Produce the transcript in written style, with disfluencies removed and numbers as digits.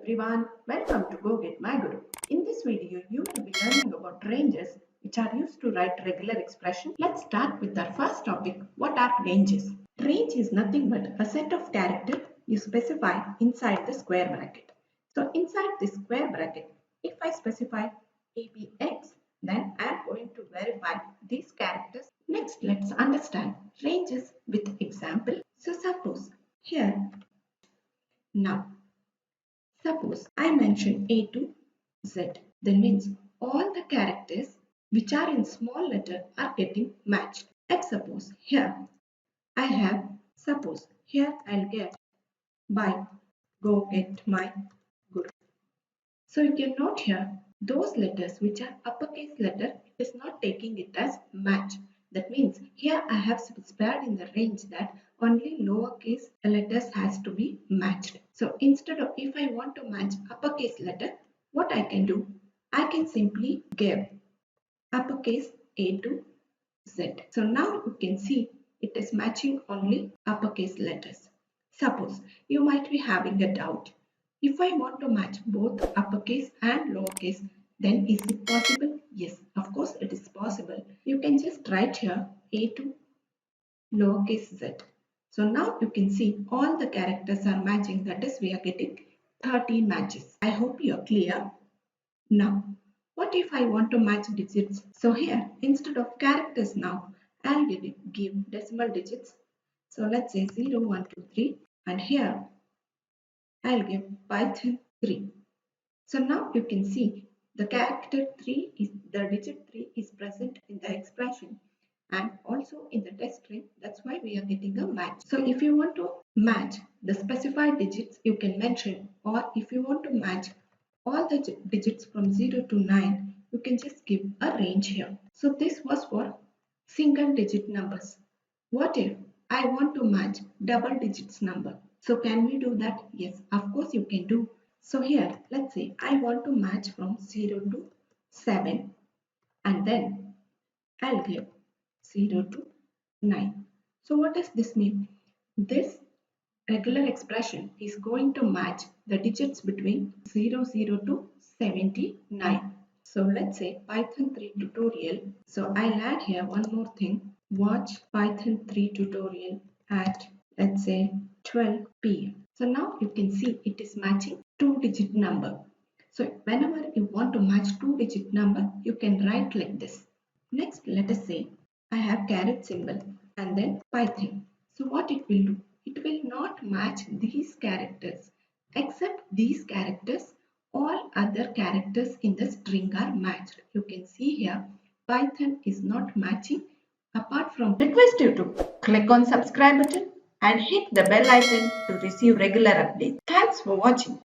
everyone, welcome to Go Get My Guru. In this video, you will be learning about ranges which are used to write regular expression. Let's start with our first topic. What are ranges? Range is nothing but a set of characters you specify inside the square bracket. So inside this square bracket, if I specify ABX, then I am going to verify these characters. Next, let's understand ranges with example. So suppose here, now suppose I mention A to Z, then means all the characters which are in small letter are getting matched. Let's suppose here I have, suppose here I'll get by Go Get My Guru. So you can note here those letters which are uppercase letter, it is not taking it as match. That means here I have specified in the range that only lowercase letters has to be matched. So instead of, if I want to match uppercase letter, what I can do? I can simply give uppercase A to Z. So now you can see it is matching only uppercase letters. Suppose you might be having a doubt. If I want to match both uppercase and lowercase, then is it possible? Yes, of course it is possible. You can just write here A to lowercase z. So now you can see all the characters are matching, that is we are getting 13 matches. I hope you are clear. Now, what if I want to match digits? So here, instead of characters now, I'll give decimal digits. So let's say 0, 1, 2, 3, and here I'll give Python 3. So now you can see the character 3 is, the digit 3 is present in the expression and also in the test string. That's why we are getting a match. So if you want to match the specified digits, you can mention, or if you want to match all the digits from 0 to 9, you can just give a range here. So this was for single digit numbers. What if I want to match double digits number? So can we do that? Yes, of course you can do. So here, let's say I want to match from 0 to 7 and then I'll give 0 to 9. So what does this mean? This regular expression is going to match the digits between 00 to 79. So let's say Python 3 tutorial. So I'll add here one more thing. Watch Python 3 tutorial at, let's say, 12 p.m. So now you can see it is matching 2-digit number. So whenever you want to match 2-digit number, you can write like this. Next, let us say I have caret symbol and then Python. So what it will do? It will not match these characters. Except these characters, all other characters in the string are matched. You can see here Python is not matching. Apart from, request you to click on subscribe button and hit the bell icon to receive regular updates. Thanks for watching.